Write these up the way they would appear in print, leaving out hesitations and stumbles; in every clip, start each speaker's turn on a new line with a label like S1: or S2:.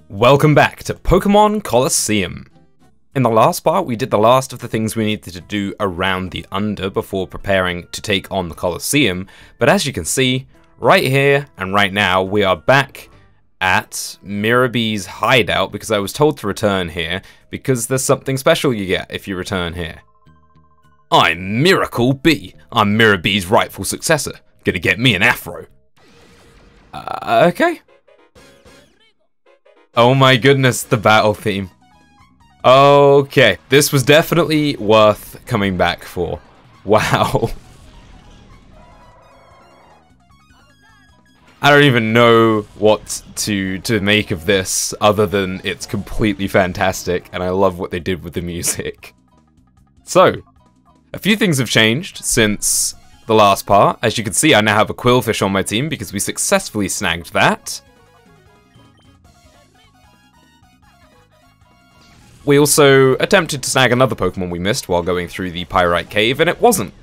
S1: Welcome back to Pokémon Colosseum. In the last part, we did the last of the things we needed to do around the Under before preparing to take on the Colosseum, but as you can see, right here and right now, we are back at Mirabee's hideout because I was told to return here because there's something special you get if you return here. I'm Miracle Bee. I'm Mirabee's rightful successor. Gonna get me an afro. Okay. Oh my goodness, the battle theme. Okay, this was definitely worth coming back for. Wow. I don't even know what to make of this other than it's completely fantastic and I love what they did with the music. So, a few things have changed since the last part. As you can see, I now have a Quillfish on my team because we successfully snagged that. We also attempted to snag another Pokemon we missed while going through the Pyrite Cave, and it wasn't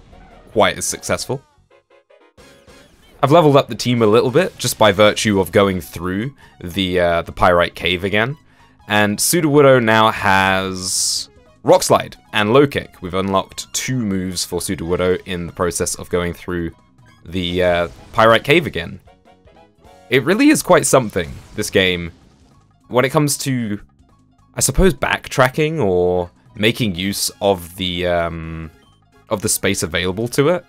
S1: quite as successful. I've leveled up the team a little bit, just by virtue of going through the Pyrite Cave again. And Sudowoodo now has Rock Slide and Low Kick. We've unlocked 2 moves for Sudowoodo in the process of going through the Pyrite Cave again. It really is quite something, this game, when it comes to, I suppose, backtracking or making use of the space available to it.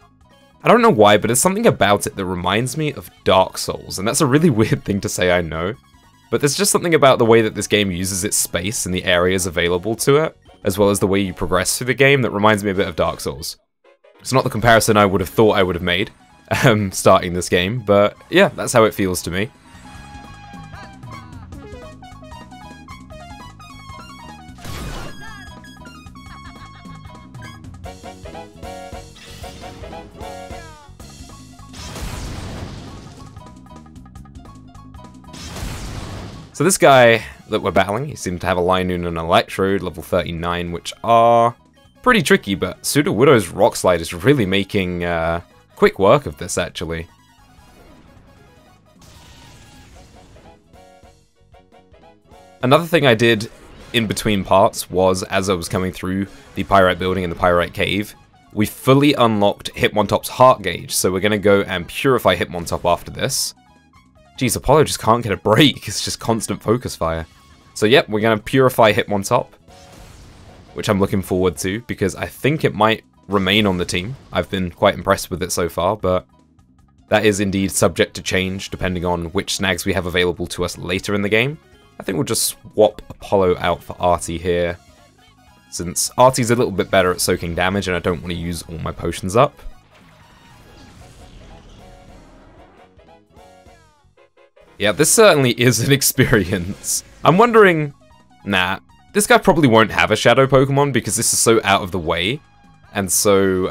S1: I don't know why, but there's something about it that reminds me of Dark Souls, and that's a really weird thing to say, I know. But there's just something about the way that this game uses its space and the areas available to it, as well as the way you progress through the game, that reminds me a bit of Dark Souls. It's not the comparison I would have thought I would have made starting this game, but yeah, that's how it feels to me. So this guy that we're battling, he seemed to have a Linoon and an Electrode, level 39, which are pretty tricky, but Sudowoodo's Rock Slide is really making quick work of this, actually. Another thing I did in between parts was, as I was coming through the Pyrite building and the Pyrite Cave, we fully unlocked Hitmontop's Heart Gauge, so we're going to go and purify Hitmontop after this. Jeez, Apollo just can't get a break, it's just constant focus fire. So yep, we're going to purify Hitmontop, which I'm looking forward to, because I think it might remain on the team. I've been quite impressed with it so far, but that is indeed subject to change depending on which snags we have available to us later in the game. I think we'll just swap Apollo out for Artie here, since Artie's a little bit better at soaking damage and I don't want to use all my potions up. Yeah, this certainly is an experience. I'm wondering, nah, this guy probably won't have a Shadow Pokemon because this is so out of the way and so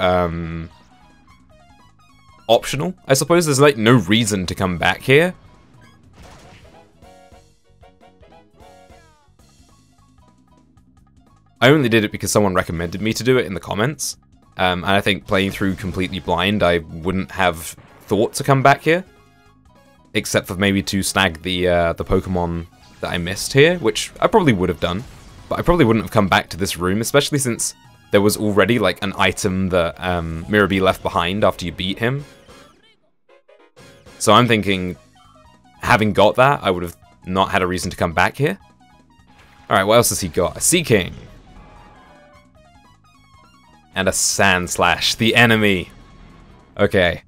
S1: optional. I suppose there's like no reason to come back here. I only did it because someone recommended me to do it in the comments. And I think playing through completely blind, I wouldn't have thought to come back here. Except for maybe to snag the Pokemon that I missed here, which I probably would have done. But I probably wouldn't have come back to this room, especially since there was already like an item that Mirabee left behind after you beat him. So I'm thinking, having got that, I would have not had a reason to come back here. Alright, what else has he got? A Seaking. And a Sandslash, the enemy. Okay.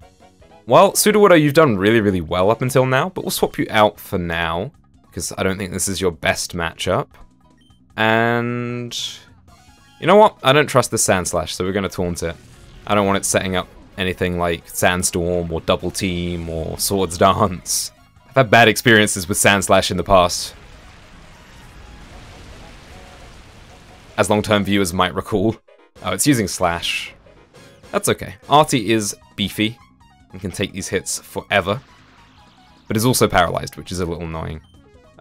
S1: Well, Sudowoodo, you've done really, really well up until now, but we'll swap you out for now, because I don't think this is your best matchup. And you know what? I don't trust the Sandslash, so we're going to taunt it. I don't want it setting up anything like Sandstorm or Double Team or Swords Dance. I've had bad experiences with Sandslash in the past, as long-term viewers might recall. Oh, it's using Slash. That's okay. Artie is beefy and can take these hits forever, but is also paralyzed, which is a little annoying.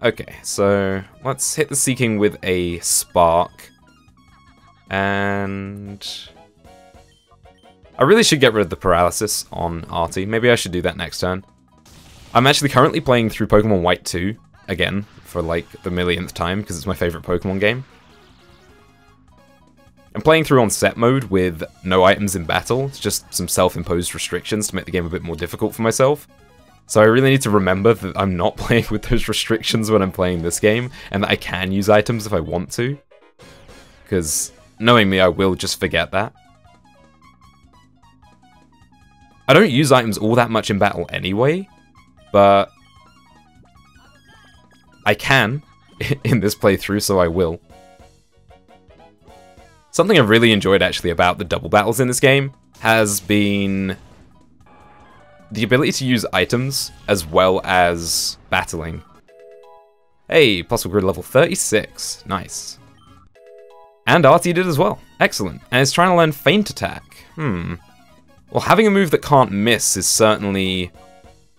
S1: Okay, so let's hit the Seaking with a Spark, and I really should get rid of the paralysis on Artie. Maybe I should do that next turn. I'm actually currently playing through Pokemon White 2, again for like the millionth time because it's my favorite Pokemon game. I'm playing through on set mode with no items in battle. It's just some self-imposed restrictions to make the game a bit more difficult for myself. So I really need to remember that I'm not playing with those restrictions when I'm playing this game, and that I can use items if I want to. Because knowing me, I will just forget that. I don't use items all that much in battle anyway, but I can in this playthrough, so I will. Something I've really enjoyed actually about the double battles in this game has been the ability to use items as well as battling. Hey, Puzzle Grid level 36. Nice. And Artie did as well. Excellent. And it's trying to learn Feint Attack. Well, having a move that can't miss is certainly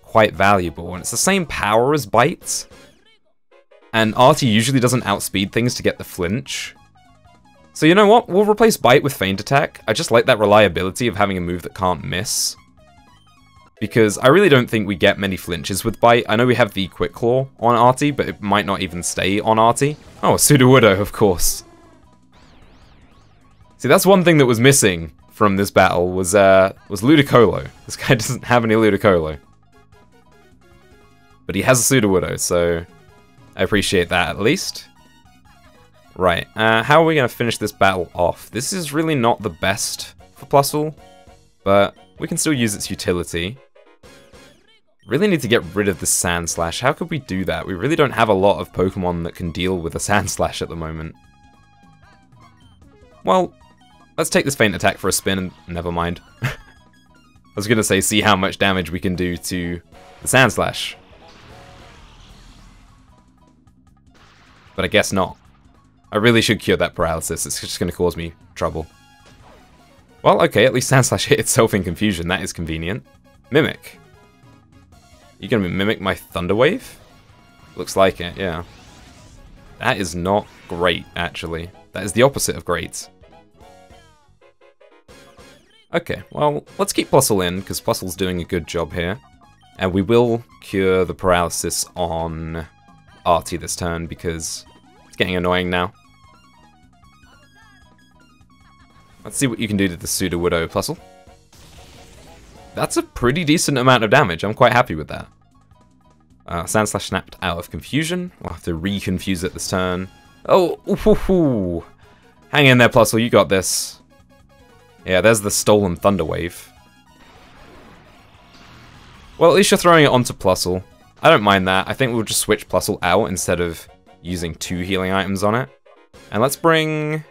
S1: quite valuable, and it's the same power as Bite. And Artie usually doesn't outspeed things to get the flinch. So you know what? We'll replace Bite with Feint Attack. I just like that reliability of having a move that can't miss. Because I really don't think we get many flinches with Bite. I know we have the Quick Claw on Artie, but it might not even stay on Artie. Oh, Sudowoodo, of course. See, that's one thing that was missing from this battle was Ludicolo. This guy doesn't have any Ludicolo. But he has a Sudowoodo, so I appreciate that at least. Right, how are we going to finish this battle off? This is really not the best for Plusle, but we can still use its utility. Really need to get rid of the Sand Slash. How could we do that? We really don't have a lot of Pokemon that can deal with a Sand Slash at the moment. Well, let's take this Feint Attack for a spin and never mind. I was going to say, see how much damage we can do to the Sand Slash. But I guess not. I really should cure that paralysis. It's just going to cause me trouble. Well, okay, at least Sand Slash hit itself in confusion. That is convenient. Mimic. You going to mimic my Thunder Wave? Looks like it, yeah. That is not great, actually. That is the opposite of great. Okay, well, let's keep Plusle in, because Plusle's doing a good job here. And we will cure the paralysis on Artie this turn, because it's getting annoying now. Let's see what you can do to the Sudowoodo, Plusle. That's a pretty decent amount of damage. I'm quite happy with that. Sand Slash snapped out of confusion. We'll have to reconfuse it this turn. Oh, ooh. Hang in there, Plusle. You got this. Yeah, there's the stolen Thunder Wave. Well, at least you're throwing it onto Plusle. I don't mind that. I think we'll just switch Plusle out instead of using 2 healing items on it. And let's bring...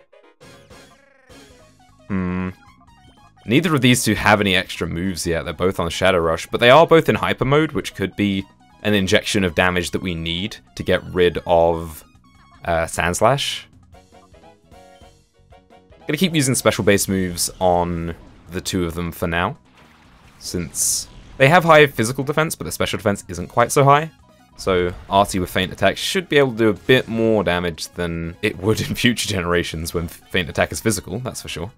S1: Neither of these two have any extra moves yet. They're both on Shadow Rush, but they are both in Hyper Mode, which could be an injection of damage that we need to get rid of Sand Slash. Gonna keep using special base moves on the two of them for now, since they have high physical defense, but the special defense isn't quite so high. So Artie with Feint Attack should be able to do a bit more damage than it would in future generations when Feint Attack is physical, that's for sure.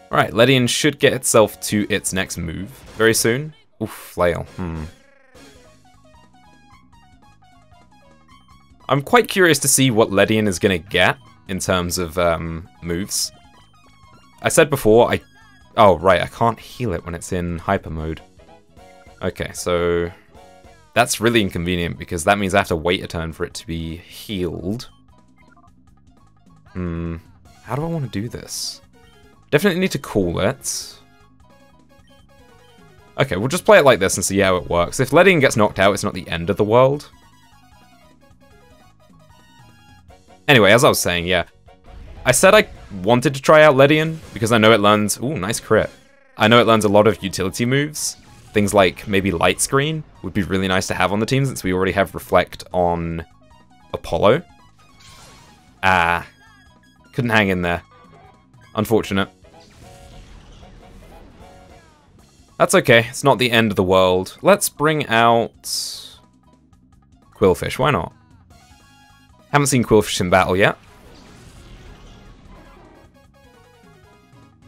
S1: Alright, Ledian should get itself to its next move very soon. Oof, Flail. I'm quite curious to see what Ledian is going to get in terms of moves. I said before, oh, right, I can't heal it when it's in Hyper Mode. Okay, so that's really inconvenient because that means I have to wait a turn for it to be healed. How do I want to do this? Definitely need to call it. Okay, we'll just play it like this and see how it works. If Ledian gets knocked out, it's not the end of the world. Anyway, as I was saying, yeah. I said I wanted to try out Ledian because I know it learns... Ooh, nice crit. I know it learns a lot of utility moves. Things like maybe Light Screen would be really nice to have on the team since we already have Reflect on Apollo. Couldn't hang in there. Unfortunate. That's okay, it's not the end of the world. Let's bring out Quillfish, why not? Haven't seen Quillfish in battle yet.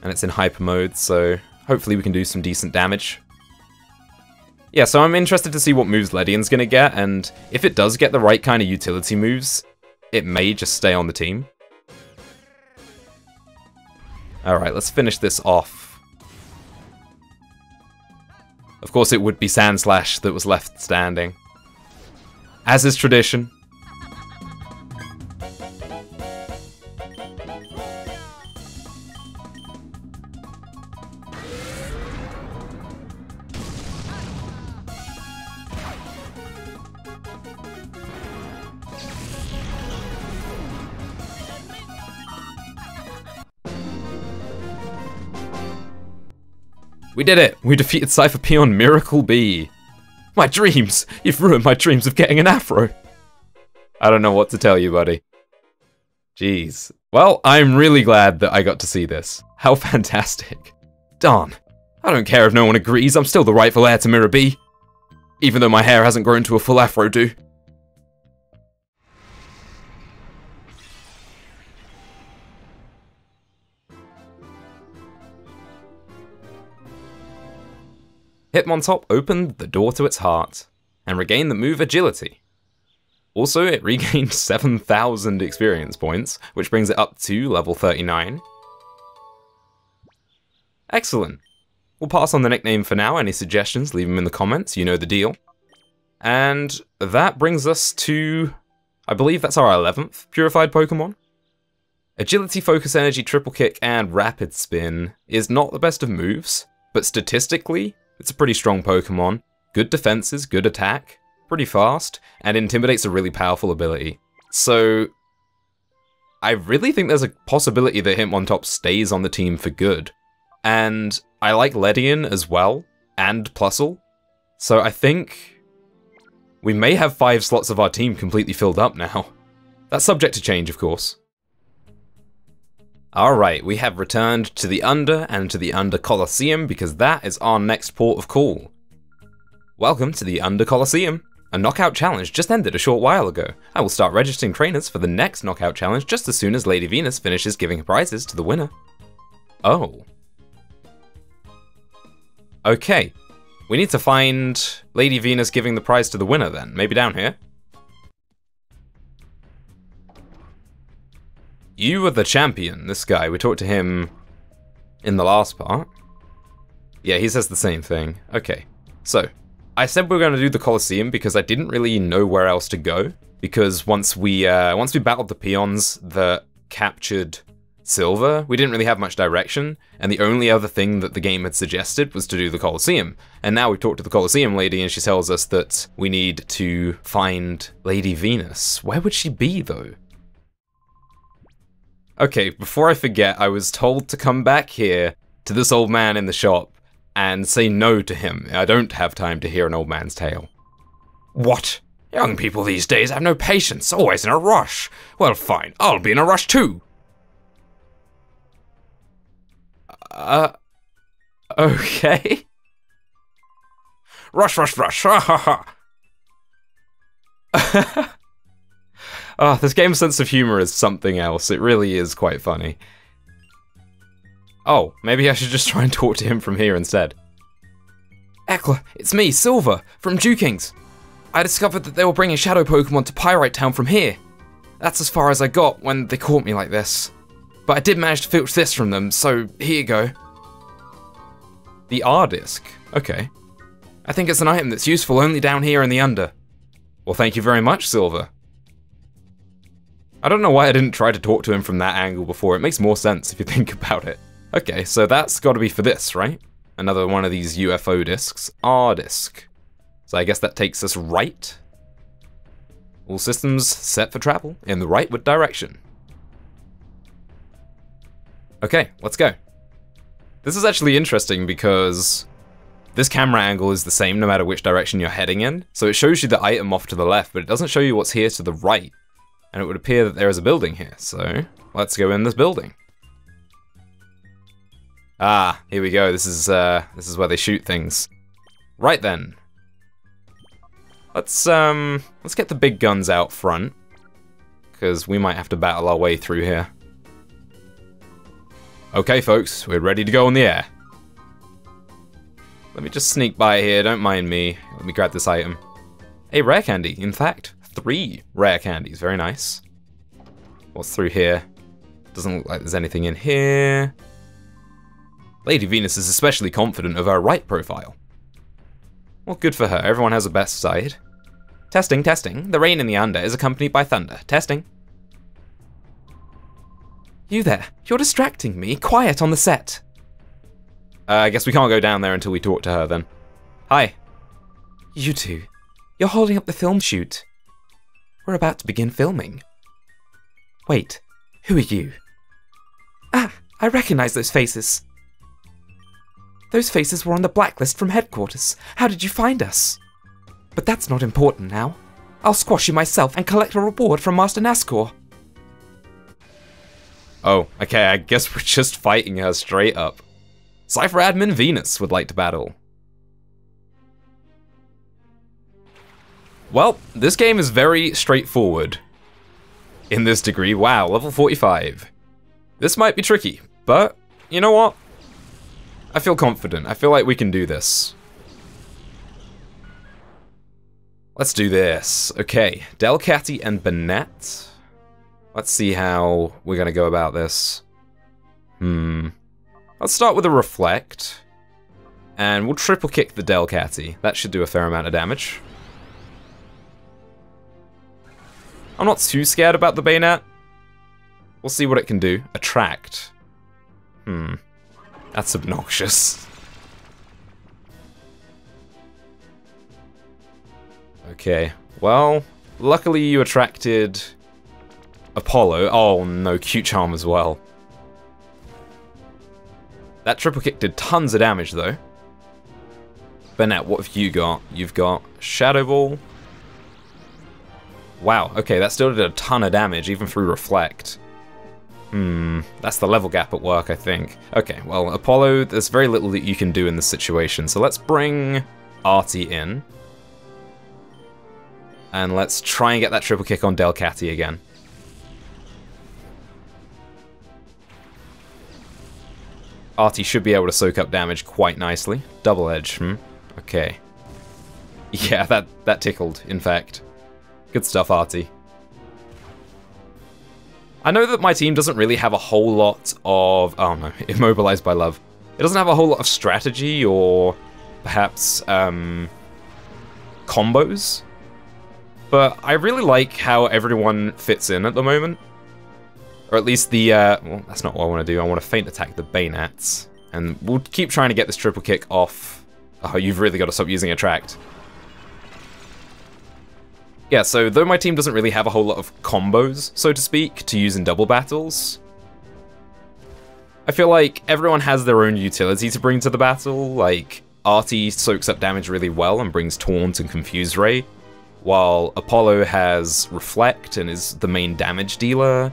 S1: And it's in Hyper Mode, so hopefully we can do some decent damage. Yeah, so I'm interested to see what moves Ledian's gonna get, and if it does get the right kind of utility moves, it may just stay on the team. Alright, let's finish this off. Of course it would be Sandslash that was left standing. As is tradition. We did it! We defeated Cypher Peon Miracle B! My dreams! You've ruined my dreams of getting an afro! I don't know what to tell you, buddy. Jeez. Well, I'm really glad that I got to see this. How fantastic. Darn. I don't care if no one agrees, I'm still the rightful heir to Mirror B. Even though my hair hasn't grown to a full afro do. Hitmontop opened the door to its heart, and regained the move Agility. Also, it regained 7,000 experience points, which brings it up to level 39. Excellent. We'll pass on the nickname for now. Any suggestions, leave them in the comments, you know the deal. And that brings us to, I believe that's our 11th Purified Pokemon. Agility, Focus Energy, Triple Kick, and Rapid Spin is not the best of moves, but statistically, it's a pretty strong Pokemon, good defenses, good attack, pretty fast, and Intimidate's a really powerful ability. So, I really think there's a possibility that Hitmontop stays on the team for good. And I like Ledian as well, and Plusle, so I think we may have 5 slots of our team completely filled up now. That's subject to change, of course. Alright, we have returned to the Under and to the Under Colosseum because that is our next port of call. Welcome to the Under Colosseum. A knockout challenge just ended a short while ago. I will start registering trainers for the next knockout challenge just as soon as Lady Venus finishes giving prizes to the winner. Oh. Okay. We need to find Lady Venus giving the prize to the winner then. Maybe down here. You are the champion, this guy. We talked to him in the last part. Yeah, he says the same thing. Okay, so I said we were going to do the Colosseum because I didn't really know where else to go. Because once we battled the peons that captured Silver, we didn't really have much direction, and the only other thing that the game had suggested was to do the Colosseum. And now we've talked to the Colosseum lady, and she tells us that we need to find Lady Venus. Where would she be, though? Okay, before I forget, I was told to come back here to this old man in the shop and say no to him. I don't have time to hear an old man's tale. What? Young people these days have no patience, always in a rush. Well, fine, I'll be in a rush too. Okay. Rush, rush, rush, ha ha ha. Oh, this game's sense of humor is something else. It really is quite funny. Oh, maybe I should just try and talk to him from here instead. Ekla, it's me, Silver, from Dukings. I discovered that they were bringing Shadow Pokemon to Pyrite Town from here. That's as far as I got when they caught me like this. But I did manage to filch this from them, so here you go. The R-Disc? Okay. I think it's an item that's useful only down here in the Under. Well, thank you very much, Silver. I don't know why I didn't try to talk to him from that angle before. It makes more sense if you think about it. Okay, so that's got to be for this, right? Another one of these UFO discs. R-Disc. So I guess that takes us right. All systems set for travel in the rightward direction. Okay, let's go. This is actually interesting because this camera angle is the same no matter which direction you're heading in. So it shows you the item off to the left, but it doesn't show you what's here to the right. And it would appear that there is a building here, so let's go in this building. Ah, here we go. This is where they shoot things. Right then. Let's get the big guns out front, because we might have to battle our way through here. Okay, folks, we're ready to go in the air. Let me just sneak by here, don't mind me. Let me grab this item. A rare candy, in fact. 3 rare candies, very nice. What's through here? Doesn't look like there's anything in here. Lady Venus is especially confident of her right profile. Well, good for her, everyone has a best side. Testing, testing. The rain in the under is accompanied by thunder. Testing. You there, you're distracting me. Quiet on the set. I guess we can't go down there until we talk to her then. Hi. You two. You're holding up the film shoot. We're about to begin filming. Wait, who are you? Ah, I recognize those faces. Those faces were on the blacklist from headquarters. How did you find us? But that's not important now. I'll squash you myself and collect a reward from Master Nascor. Oh, okay, I guess we're just fighting her straight up. Cypher Admin Venus would like to battle. Well, this game is very straightforward. In this degree, wow, level 45. This might be tricky, but you know what? I feel confident. I feel like we can do this. Let's do this. Okay, Delcatty and Bennett. Let's see how we're gonna go about this. Let's start with a Reflect. And we'll triple kick the Delcatty. That should do a fair amount of damage. I'm not too scared about the Bayonet. We'll see what it can do. Attract. That's obnoxious. Okay, well, luckily you attracted Apollo. Oh no, Cute Charm as well. That triple kick did tons of damage though. Bennett, what have you got? You've got Shadow Ball. Wow, okay, that still did a ton of damage, even through Reflect. That's the level gap at work, I think. Okay, well, Apollo, there's very little that you can do in this situation, so let's bring Artie in. And let's try and get that triple kick on Delcatty again. Artie should be able to soak up damage quite nicely. Double edge, Okay. Yeah, that tickled, in fact. Good stuff, Artie. I know that my team doesn't really have a whole lot of... Oh no, Immobilized by Love. It doesn't have a whole lot of strategy or perhaps combos. But I really like how everyone fits in at the moment. Or at least the... well, that's not what I want to do. I want to feint attack the Bayonets. And we'll keep trying to get this triple kick off. Oh, you've really got to stop using Attract. Yeah, so though my team doesn't really have a whole lot of combos, so to speak, to use in double battles, I feel like everyone has their own utility to bring to the battle. Like, Artie soaks up damage really well and brings Taunt and Confuse Ray, while Apollo has Reflect and is the main damage dealer.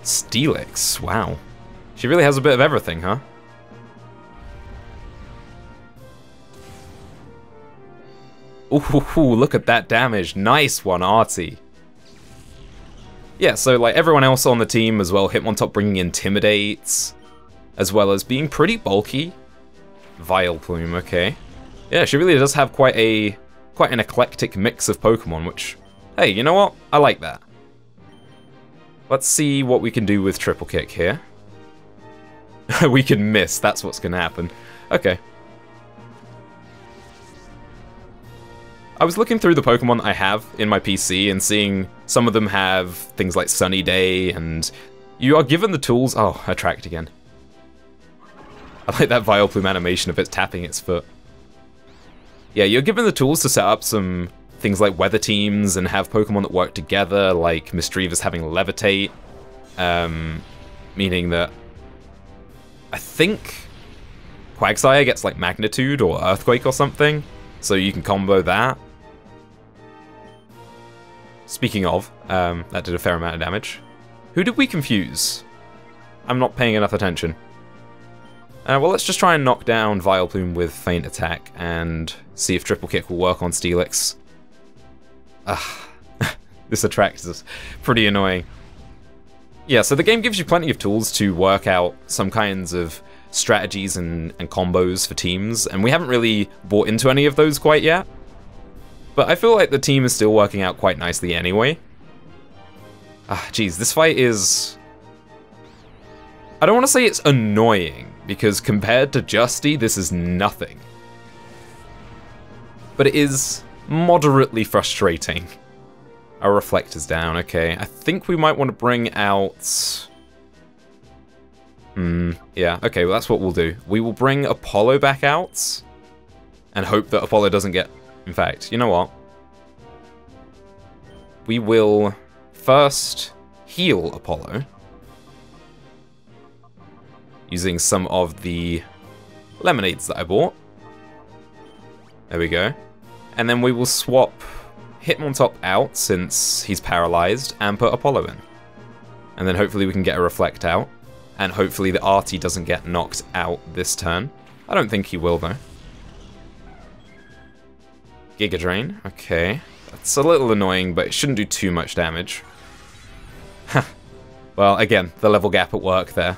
S1: Steelix, wow. She really has a bit of everything, huh? Ooh, look at that damage. Nice one, Artie. Yeah, so like everyone else on the team as well, Hitmontop bringing Intimidates, as well as being pretty bulky. Vileplume, okay. Yeah, she really does have quite an eclectic mix of Pokemon, which, hey, you know what? I like that. Let's see what we can do with Triple Kick here. We can miss, that's what's gonna happen. Okay. I was looking through the Pokemon I have in my PC and seeing some of them have things like Sunny Day, and you are given the tools... Oh, Attract again. I like that Vileplume animation of it tapping its foot. Yeah, you're given the tools to set up some things like weather teams and have Pokemon that work together, like Misdreavus having Levitate, meaning that I think Quagsire gets like Magnitude or Earthquake or something, so you can combo that. Speaking of, that did a fair amount of damage. Who did we confuse? I'm not paying enough attention. Well, let's just try and knock down Vileplume with Feint Attack and see if Triple Kick will work on Steelix. This Attract is pretty annoying. Yeah, so the game gives you plenty of tools to work out some kinds of strategies and combos for teams, and we haven't really bought into any of those quite yet. But I feel like the team is still working out quite nicely anyway. Geez, this fight is... I don't want to say it's annoying, because compared to Justy, this is nothing. But it is moderately frustrating. Our reflector's down, okay. I think we might want to bring out... yeah, okay, well that's what we'll do. We will bring Apollo back out, and hope that Apollo doesn't get... In fact, you know what? We will first heal Apollo, using some of the lemonades that I bought. There we go. And then we will swap Hitmontop out, since he's paralyzed, and put Apollo in. And then hopefully we can get a Reflect out. And hopefully the Artie doesn't get knocked out this turn. I don't think he will, though. Giga Drain, okay. That's a little annoying, but it shouldn't do too much damage. Well, again, the level gap at work there.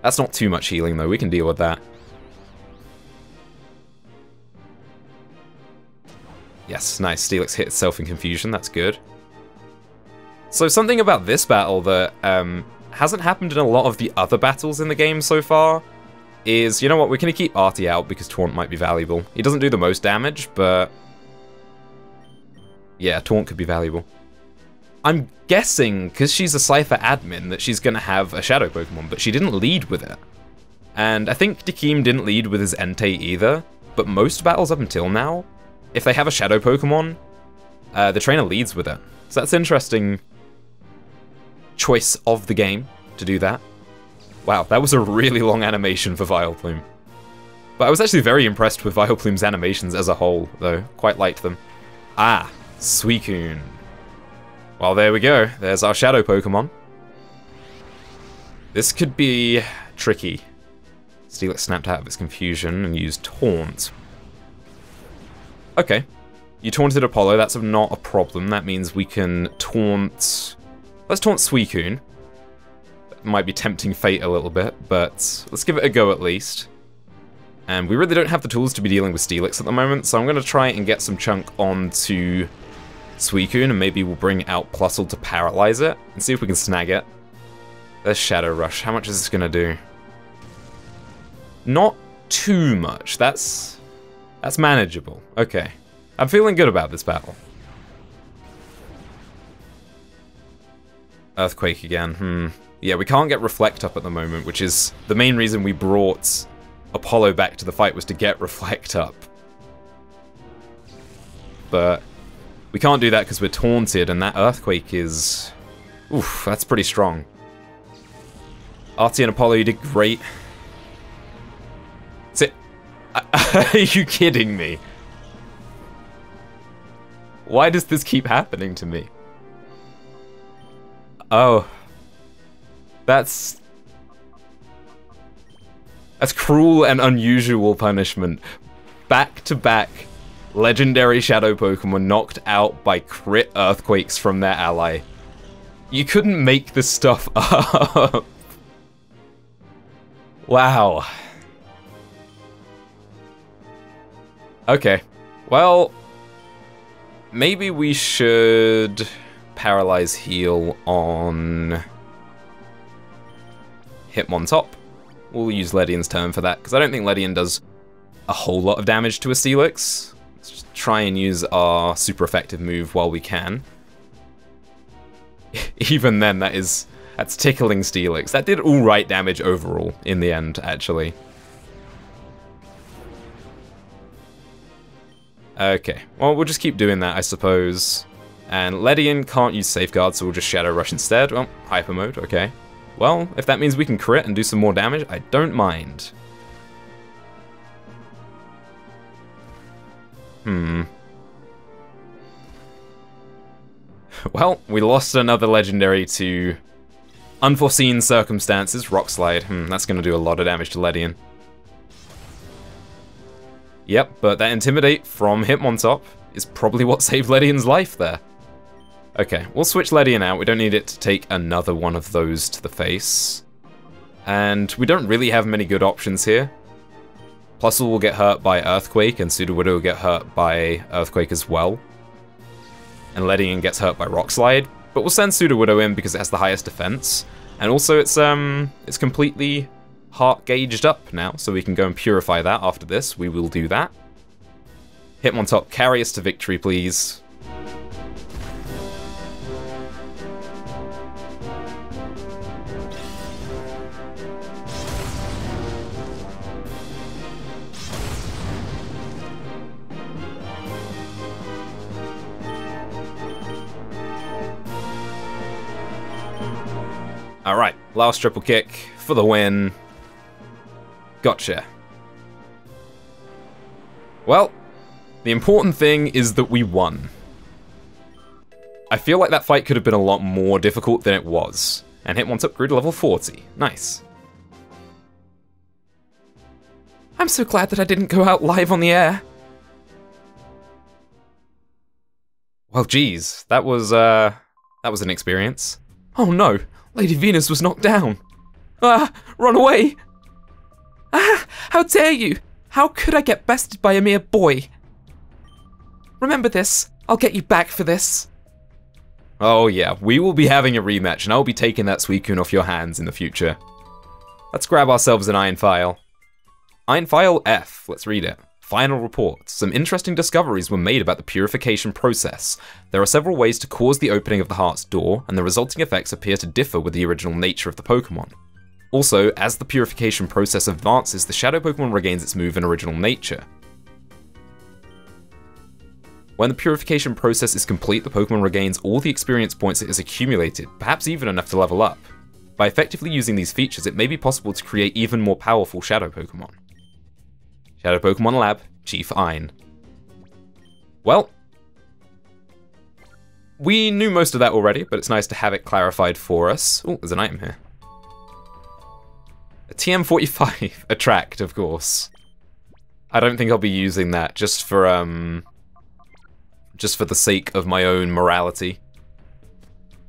S1: That's not too much healing, though. We can deal with that. Yes, nice. Steelix hit itself in confusion. That's good. So something about this battle that hasn't happened in a lot of the other battles in the game so far is, you know what, we're going to keep Artie out because Taunt might be valuable. He doesn't do the most damage, but... yeah, Taunt could be valuable. I'm guessing, because she's a Cypher admin, that she's going to have a Shadow Pokemon, but she didn't lead with it. And I think Dakeem didn't lead with his Entei either, but most battles up until now, if they have a Shadow Pokemon, the trainer leads with it. So that's an interesting choice of the game to do that. Wow, that was a really long animation for Vileplume. But I was actually very impressed with Vileplume's animations as a whole, though. Quite liked them. Ah, Suicune. Well, there we go. There's our Shadow Pokemon. This could be tricky. Steelix snapped out of its confusion and used Taunt. Okay. You taunted Apollo, that's not a problem. That means we can taunt... Let's taunt Suicune. That might be tempting fate a little bit, but let's give it a go at least. And we really don't have the tools to be dealing with Steelix at the moment, so I'm going to try and get some chunk onto Suicune, and maybe we'll bring out Plusle to paralyze it, and see if we can snag it. There's Shadow Rush. How much is this going to do? Not too much. That's manageable. Okay. I'm feeling good about this battle. Earthquake again. Yeah, we can't get Reflect up at the moment, which is the main reason we brought Apollo back to the fight, was to get Reflect up. But we can't do that because we're taunted, and that Earthquake is... oof, that's pretty strong. Artie and Apollo, you did great. Are you kidding me? Why does this keep happening to me? Oh. That's cruel and unusual punishment. Back-to-back legendary Shadow Pokemon knocked out by crit Earthquakes from their ally. You couldn't make this stuff up. Wow. Okay. Well, maybe we should paralyze heal on Hitmontop. We'll use Ledian's turn for that, because I don't think Ledian does a whole lot of damage to a Steelix. Let's just try and use our super effective move while we can. Even then, that's tickling Steelix. That did alright damage overall in the end, actually. Okay, well, we'll just keep doing that, I suppose. And Ledian can't use Safeguard, so we'll just Shadow Rush instead. Well, Hyper Mode, okay. Well, if that means we can crit and do some more damage, I don't mind. Well, we lost another legendary to unforeseen circumstances. Rock Slide. That's going to do a lot of damage to Ledian. Yep, but that Intimidate from Hitmontop is probably what saved Ledian's life there. Okay, we'll switch Ledian out. We don't need it to take another one of those to the face. And we don't really have many good options here. Plusle will get hurt by Earthquake, and Sudowoodo will get hurt by Earthquake as well. And Ledian gets hurt by Rock Slide, but we'll send Sudowoodo in because it has the highest defense. And also it's completely heart gauged up now, so we can go and purify that after this. We will do that. Hitmontop, carry us to victory, please. Alright, last triple kick for the win. Gotcha. Well, the important thing is that we won. I feel like that fight could have been a lot more difficult than it was. And Hitmontop grew to level 40. Nice. I'm so glad that I didn't go out live on the air. Well, geez, that was an experience. Oh no, Lady Venus was knocked down. Ah, run away! Ah, how dare you! How could I get bested by a mere boy? Remember this, I'll get you back for this. Oh yeah, we will be having a rematch, and I'll be taking that Suicune off your hands in the future. Let's grab ourselves an Iron File. Iron File F, let's read it. Final report. Some interesting discoveries were made about the purification process. There are several ways to cause the opening of the heart's door, and the resulting effects appear to differ with the original nature of the Pokémon. Also, as the purification process advances, the Shadow Pokémon regains its move and original nature. When the purification process is complete, the Pokémon regains all the experience points it has accumulated, perhaps even enough to level up. By effectively using these features, it may be possible to create even more powerful Shadow Pokémon. Shadow Pokémon Lab, Chief Ein. Well, we knew most of that already, but it's nice to have it clarified for us. Oh, there's an item here. A TM45, Attract, of course. I don't think I'll be using that just for the sake of my own morality.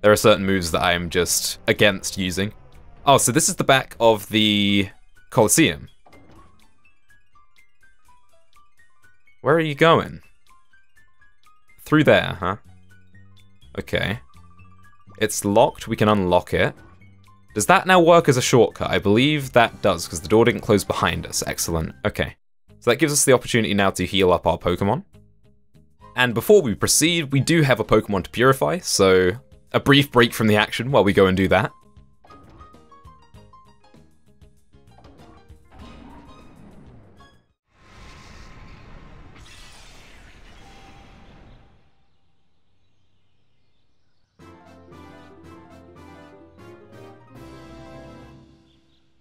S1: There are certain moves that I am just against using. Oh, so this is the back of the Colosseum. Where are you going? Through there, huh? Okay. It's locked, we can unlock it. Does that now work as a shortcut? I believe that does, because the door didn't close behind us. Excellent. Okay. So that gives us the opportunity now to heal up our Pokemon. And before we proceed, we do have a Pokemon to purify, so a brief break from the action while we go and do that.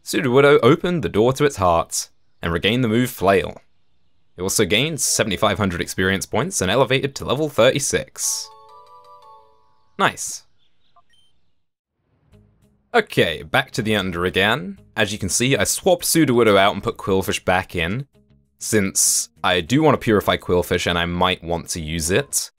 S1: Sudowoodo opened the door to its heart and regained the move Flail. It also gained 7,500 experience points and elevated to level 36. Nice. Okay, back to the Under again. As you can see, I swapped Sudowoodo out and put Qwilfish back in, since I do want to purify Qwilfish and I might want to use it.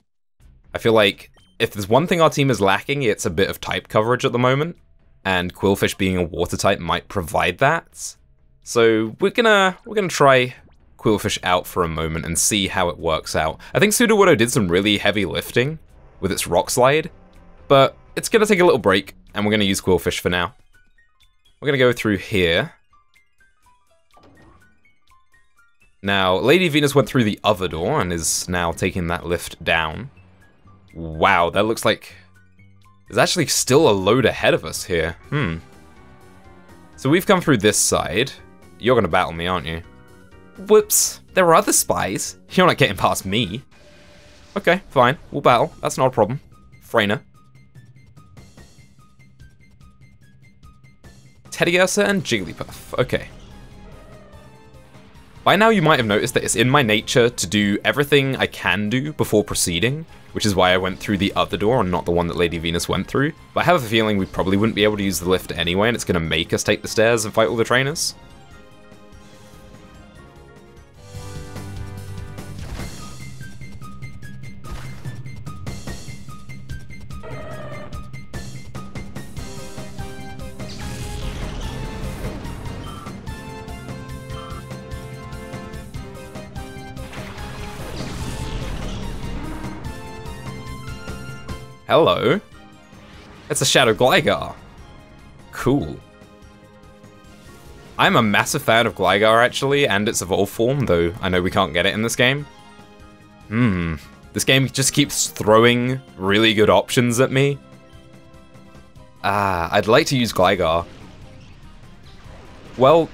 S1: I feel like if there's one thing our team is lacking, it's a bit of type coverage at the moment, and Qwilfish being a water type might provide that. So we're gonna try Qwilfish out for a moment and see how it works out. I think Sudowoodo did some really heavy lifting with its Rock Slide, but it's gonna take a little break, and we're gonna use Qwilfish for now. We're gonna go through here. Now, Lady Venus went through the other door and is now taking that lift down. Wow, that looks like there's actually still a load ahead of us here. So we've come through this side. You're gonna battle me, aren't you? Whoops, there are other spies. You're not getting past me. Okay, fine, we'll battle. That's not a problem. Freyna. Teddiursa and Jigglypuff. Okay. By now you might have noticed that it's in my nature to do everything I can do before proceeding, which is why I went through the other door and not the one that Lady Venus went through. But I have a feeling we probably wouldn't be able to use the lift anyway, and it's going to make us take the stairs and fight all the trainers. Hello. It's a Shadow Gligar. Cool. I'm a massive fan of Gligar, actually, and its evolved form, though I know we can't get it in this game. This game just keeps throwing really good options at me. I'd like to use Gligar. Well,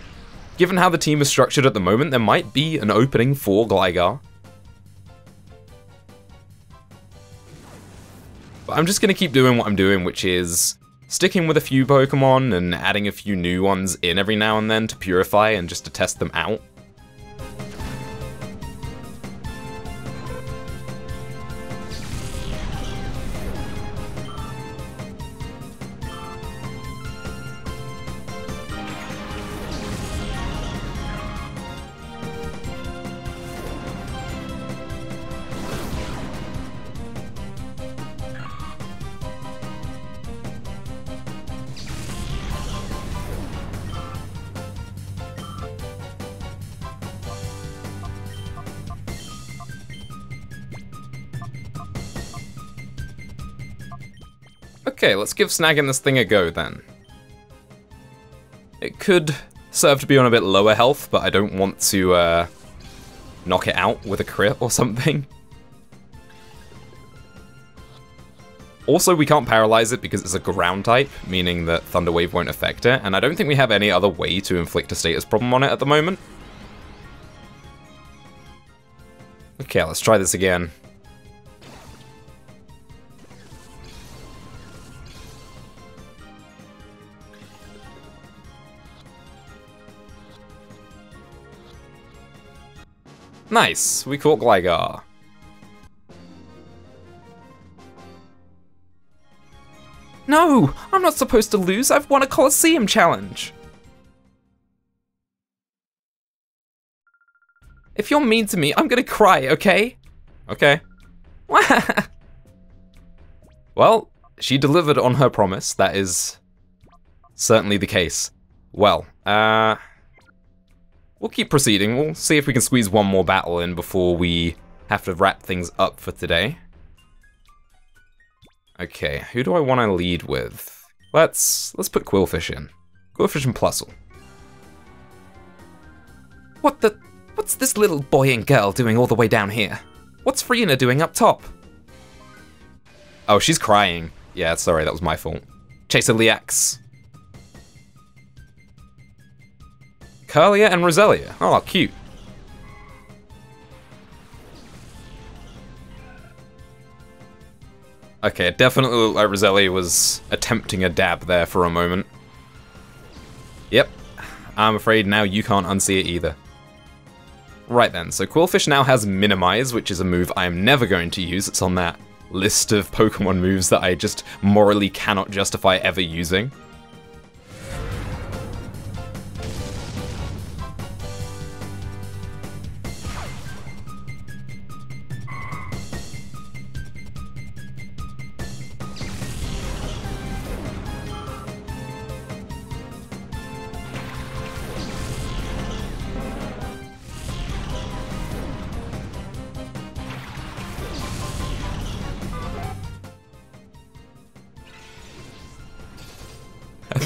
S1: given how the team is structured at the moment, there might be an opening for Gligar. But I'm just going to keep doing what I'm doing, which is sticking with a few Pokemon and adding a few new ones in every now and then to purify and just to test them out. Okay, let's give snagging this thing a go then. It could serve to be on a bit lower health, but I don't want to knock it out with a crit or something. Also, we can't paralyze it because it's a ground type, meaning that Thunder Wave won't affect it, and I don't think we have any other way to inflict a status problem on it at the moment. Okay, let's try this again. Nice, we caught Gligar. No, I'm not supposed to lose. I've won a Colosseum challenge. If you're mean to me, I'm gonna cry, okay? Okay. Well, she delivered on her promise. That is certainly the case. Well, we'll keep proceeding. We'll see if we can squeeze one more battle in before we have to wrap things up for today. Okay, who do I want to lead with? Let's put Quillfish in. Quillfish and Plusle. What's this little boy and girl doing all the way down here? What's Friena doing up top? Oh, she's crying. Yeah, sorry, that was my fault. Chaseliax. Curlia and Roselia. Oh, cute. Okay, it definitely looked like Roselia was attempting a dab there for a moment. Yep. I'm afraid now you can't unsee it either. Right then, so Quillfish now has Minimize, which is a move I am never going to use. It's on that list of Pokemon moves that I just morally cannot justify ever using.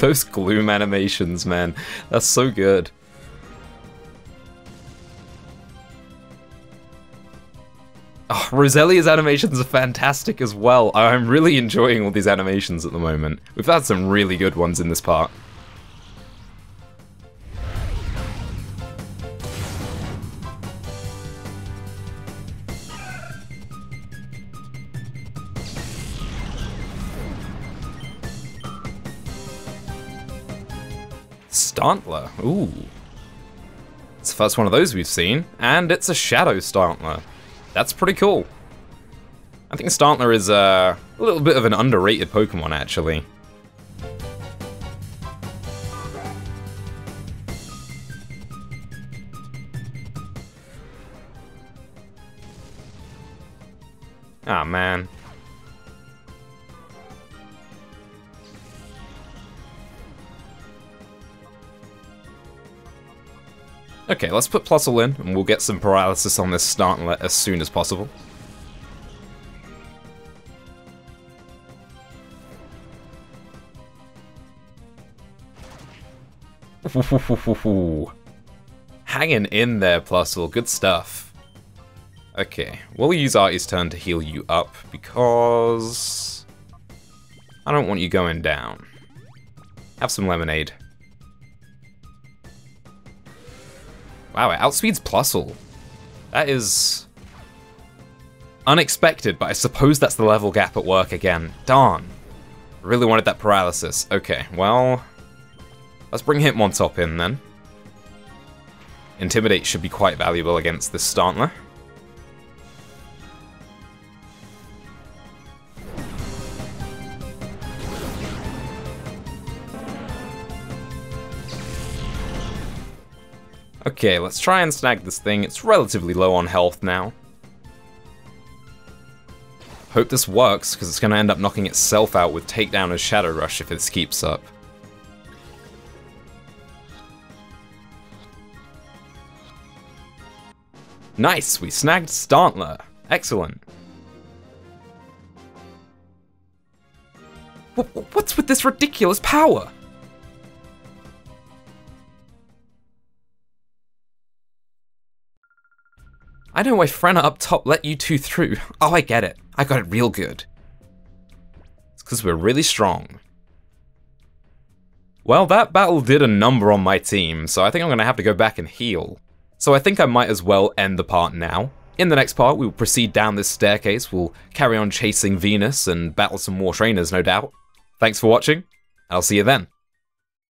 S1: Those gloom animations, man. That's so good. Oh, Roselia's animations are fantastic as well. I'm really enjoying all these animations at the moment. We've had some really good ones in this part. Stantler, ooh. It's the first one of those we've seen, and it's a Shadow Stantler. That's pretty cool. I think Stantler is a little bit of an underrated Pokemon, actually. Ah, man. Okay, let's put Plusle in, and we'll get some paralysis on this Stantler as soon as possible. Hanging in there, Plusle. Good stuff. Okay, we'll use Artie's turn to heal you up, because I don't want you going down. Have some lemonade. Wow, it outspeeds Plusle. That is unexpected, but I suppose that's the level gap at work again. Darn. Really wanted that paralysis. Okay, well, let's bring Hitmontop in then. Intimidate should be quite valuable against this Stantler. Okay, let's try and snag this thing. It's relatively low on health now. Hope this works, because it's going to end up knocking itself out with Takedown and Shadow Rush if this keeps up. Nice, we snagged Stantler. Excellent. What's with this ridiculous power? I know why Frenna up top let you two through. Oh, I get it. I got it real good. It's because we're really strong. Well, that battle did a number on my team, so I think I'm going to have to go back and heal. So I think I might as well end the part now. In the next part, we will proceed down this staircase, we'll carry on chasing Venus and battle some more trainers, no doubt. Thanks for watching, and I'll see you then.